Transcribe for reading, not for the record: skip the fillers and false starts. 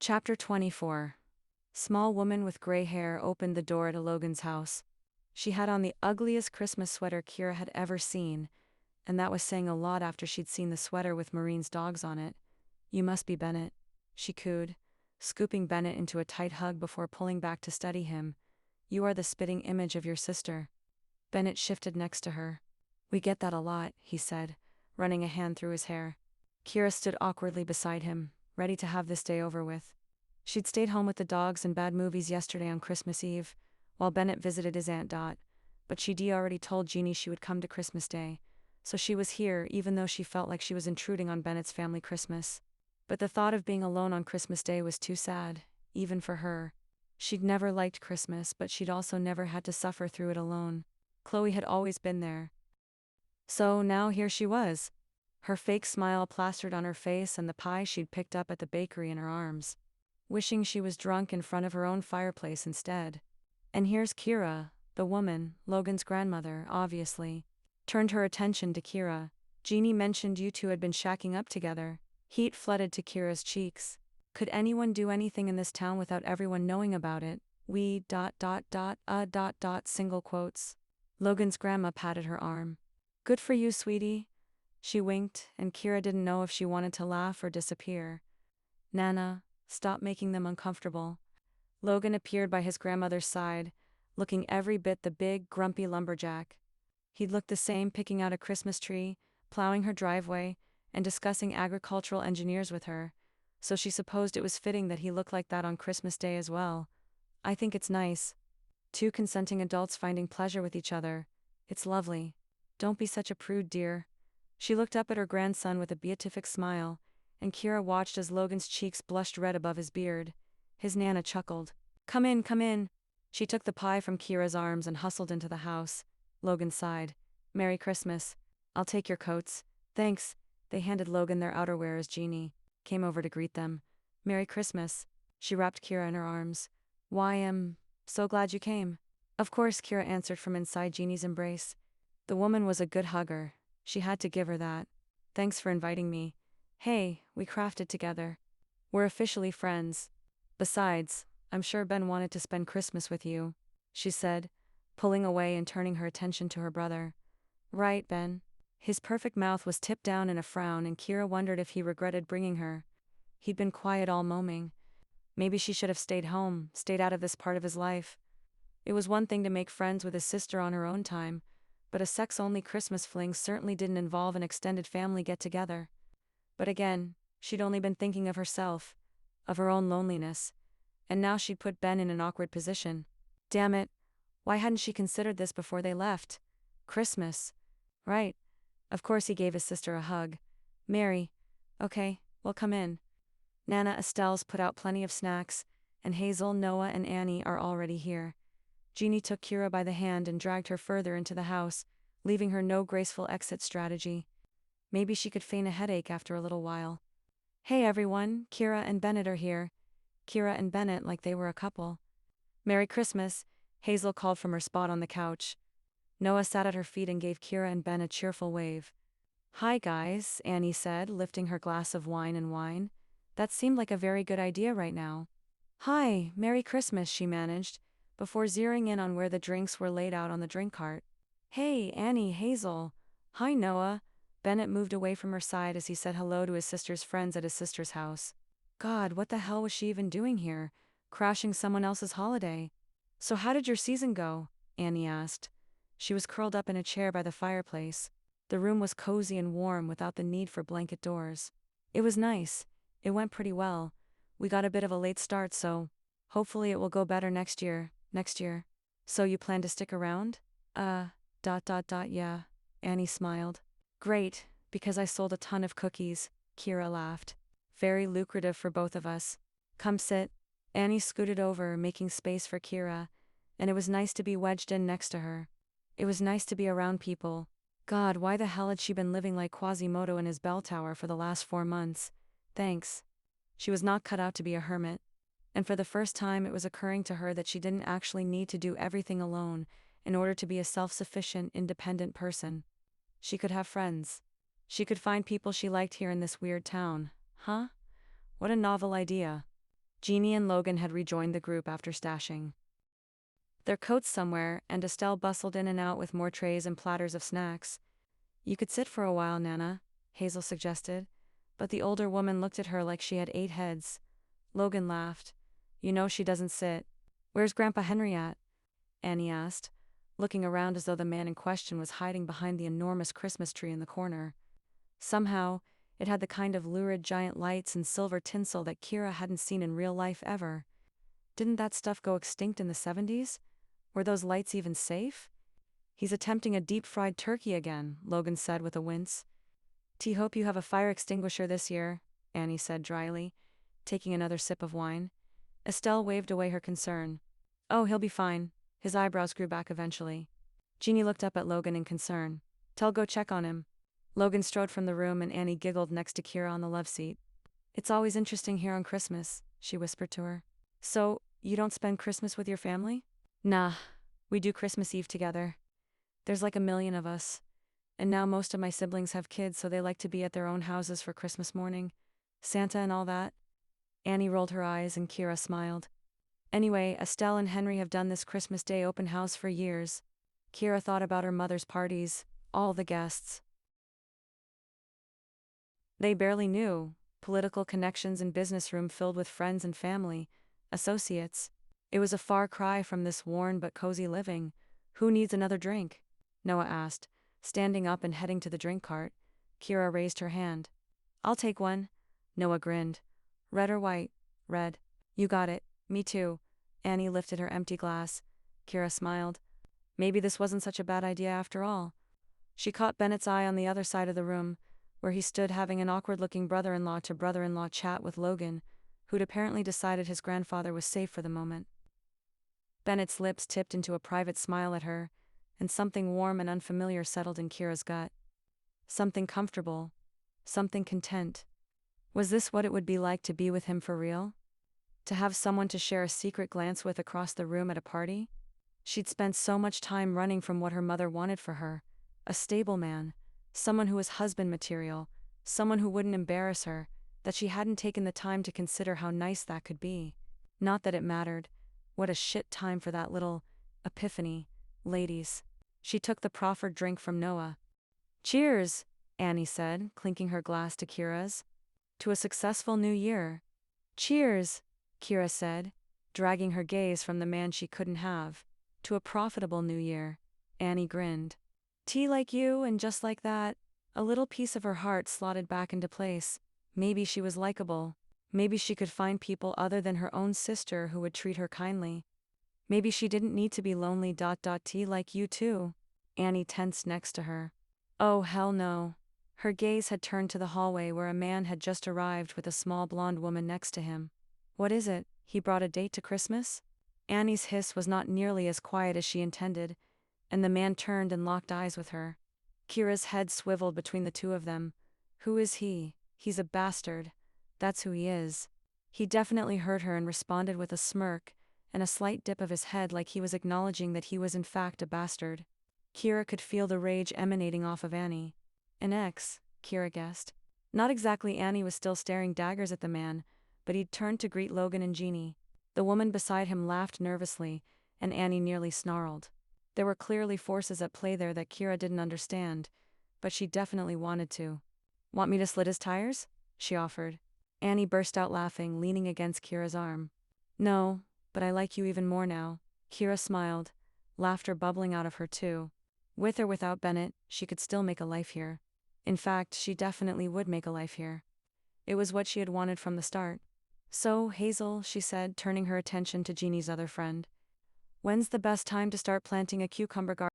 Chapter 24. Small woman with gray hair opened the door to Logan's house. She had on the ugliest Christmas sweater Kira had ever seen, and that was saying a lot after she'd seen the sweater with Marine's dogs on it. "You must be Bennett," she cooed, scooping Bennett into a tight hug before pulling back to study him. "You are the spitting image of your sister." Bennett shifted next to her. "We get that a lot," he said, running a hand through his hair. Kira stood awkwardly beside him, ready to have this day over with. She'd stayed home with the dogs and bad movies yesterday on Christmas Eve, while Bennett visited his Aunt Dot, but she'd already told Jeannie she would come to Christmas Day, so she was here even though she felt like she was intruding on Bennett's family Christmas. But the thought of being alone on Christmas Day was too sad, even for her. She'd never liked Christmas, but she'd also never had to suffer through it alone. Chloe had always been there. So now here she was, her fake smile plastered on her face and the pie she'd picked up at the bakery in her arms, wishing she was drunk in front of her own fireplace instead. And here's Kira, the woman, Logan's grandmother, obviously. Turned her attention to Kira. "Jeannie mentioned you two had been shacking up together." Heat flooded to Kira's cheeks. Could anyone do anything in this town without everyone knowing about it? Single quotes. Logan's grandma patted her arm. "Good for you, sweetie." She winked, and Kira didn't know if she wanted to laugh or disappear. "Nana, stop making them uncomfortable." Logan appeared by his grandmother's side, looking every bit the big, grumpy lumberjack. He'd looked the same picking out a Christmas tree, plowing her driveway, and discussing agricultural engineers with her, so she supposed it was fitting that he looked like that on Christmas Day as well. "I think it's nice. Two consenting adults finding pleasure with each other. It's lovely. Don't be such a prude, dear." She looked up at her grandson with a beatific smile, and Kira watched as Logan's cheeks blushed red above his beard. His Nana chuckled. Come in, come in." She took the pie from Kira's arms and hustled into the house. Logan sighed. "Merry Christmas. I'll take your coats." "Thanks." They handed Logan their outerwear as Jeannie came over to greet them. "Merry Christmas." She wrapped Kira in her arms. "Why, I'm so glad you came." "Of course," Kira answered from inside Jeannie's embrace. The woman was a good hugger. She had to give her that. "Thanks for inviting me. Hey, we crafted together. We're officially friends. Besides, I'm sure Ben wanted to spend Christmas with you," she said, pulling away and turning her attention to her brother. "Right, Ben." His perfect mouth was tipped down in a frown, and Kira wondered if he regretted bringing her. He'd been quiet all morning. Maybe she should have stayed home, stayed out of this part of his life. It was one thing to make friends with his sister on her own time, but a sex-only Christmas fling certainly didn't involve an extended family get-together. But again, she'd only been thinking of herself, of her own loneliness, and now she'd put Ben in an awkward position. Damn it, why hadn't she considered this before they left? Christmas. Right. Of course he gave his sister a hug. "Mary. Okay, well, come in. Nana Estelle's put out plenty of snacks, and Hazel, Noah, and Annie are already here." Jeannie took Kira by the hand and dragged her further into the house, leaving her no graceful exit strategy. Maybe she could feign a headache after a little while. "Hey everyone, Kira and Bennett are here." Kira and Bennett like they were a couple. "Merry Christmas," Hazel called from her spot on the couch. Noah sat at her feet and gave Kira and Ben a cheerful wave. "Hi guys," Annie said, lifting her glass of wine. "That seemed like a very good idea right now." "Hi, Merry Christmas," she managed, before zeroing in on where the drinks were laid out on the drink cart. "Hey, Annie, Hazel." "Hi, Noah." Bennett moved away from her side as he said hello to his sister's friends at his sister's house. God, what the hell was she even doing here, crashing someone else's holiday? "So how did your season go?" Annie asked. She was curled up in a chair by the fireplace. The room was cozy and warm without the need for blanket doors. "It was nice. It went pretty well. We got a bit of a late start, so hopefully it will go better next year. "So you plan to stick around?" Yeah, Annie smiled. "Great, because I sold a ton of cookies," Kira laughed. "Very lucrative for both of us. Come sit." Annie scooted over, making space for Kira, and it was nice to be wedged in next to her. It was nice to be around people. God, why the hell had she been living like Quasimodo in his bell tower for the last 4 months? Thanks. She was not cut out to be a hermit. And for the first time it was occurring to her that she didn't actually need to do everything alone in order to be a self-sufficient, independent person. She could have friends. She could find people she liked here in this weird town. Huh? What a novel idea. Jeannie and Logan had rejoined the group after stashing their coats somewhere, and Estelle bustled in and out with more trays and platters of snacks. "You could sit for a while, Nana," Hazel suggested, but the older woman looked at her like she had 8 heads. Logan laughed. "You know she doesn't sit." "Where's Grandpa Henry at?" Annie asked, looking around as though the man in question was hiding behind the enormous Christmas tree in the corner. Somehow, it had the kind of lurid giant lights and silver tinsel that Kira hadn't seen in real life ever. Didn't that stuff go extinct in the 70s? Were those lights even safe? "He's attempting a deep-fried turkey again," Logan said with a wince. "Hope you have a fire extinguisher this year," Annie said dryly, taking another sip of wine. Estelle waved away her concern. "Oh, he'll be fine." His eyebrows grew back eventually. Jeannie looked up at Logan in concern. "Tell go check on him." Logan strode from the room and Annie giggled next to Kira on the love seat. "It's always interesting here on Christmas," she whispered to her. "So, you don't spend Christmas with your family?" "Nah, we do Christmas Eve together. There's like a million of us. And now most of my siblings have kids, so they like to be at their own houses for Christmas morning. Santa and all that." Annie rolled her eyes and Kira smiled. "Anyway, Estelle and Henry have done this Christmas Day open house for years." Kira thought about her mother's parties, all the guests they barely knew, political connections and business room filled with friends and family, associates. It was a far cry from this worn but cozy living. "Who needs another drink?" Noah asked, standing up and heading to the drink cart. Kira raised her hand. "I'll take one." Noah grinned. "Red or white?" "Red." "You got it, me too." Annie lifted her empty glass. Kira smiled. Maybe this wasn't such a bad idea after all. She caught Bennett's eye on the other side of the room, where he stood having an awkward-looking brother-in-law to brother-in-law chat with Logan, who'd apparently decided his grandfather was safe for the moment. Bennett's lips tipped into a private smile at her, and something warm and unfamiliar settled in Kira's gut. Something comfortable. Something content. Was this what it would be like to be with him for real? To have someone to share a secret glance with across the room at a party? She'd spent so much time running from what her mother wanted for her. A stable man. Someone who was husband material. Someone who wouldn't embarrass her, that she hadn't taken the time to consider how nice that could be. Not that it mattered. What a shit time for that little epiphany. "Ladies." She took the proffered drink from Noah. "Cheers," Annie said, clinking her glass to Kira's. "To a successful new year." "Cheers," Kira said, dragging her gaze from the man she couldn't have. "To a profitable new year." Annie grinned. "Tea like you and just like that." A little piece of her heart slotted back into place. Maybe she was likable. Maybe she could find people other than her own sister who would treat her kindly. Maybe she didn't need to be lonely. Tea like you too. Annie tensed next to her. Oh hell no. Her gaze had turned to the hallway where a man had just arrived with a small blonde woman next to him. "What is it? He brought a date to Christmas?" Annie's hiss was not nearly as quiet as she intended, and the man turned and locked eyes with her. Kira's head swiveled between the two of them. Who is he? He's a bastard. That's who he is. He definitely heard her and responded with a smirk, and a slight dip of his head like he was acknowledging that he was in fact a bastard. Kira could feel the rage emanating off of Annie. An ex, Kira guessed. Not exactly. Annie was still staring daggers at the man, but he'd turned to greet Logan and Jeannie. The woman beside him laughed nervously, and Annie nearly snarled. There were clearly forces at play there that Kira didn't understand, but she definitely wanted to. "Want me to slit his tires?" she offered. Annie burst out laughing, leaning against Kira's arm. "No, but I like you even more now." Kira smiled, laughter bubbling out of her too. With or without Bennett, she could still make a life here. In fact, she definitely would make a life here. It was what she had wanted from the start. "So, Hazel," she said, turning her attention to Jeannie's other friend. "When's the best time to start planting a cucumber garden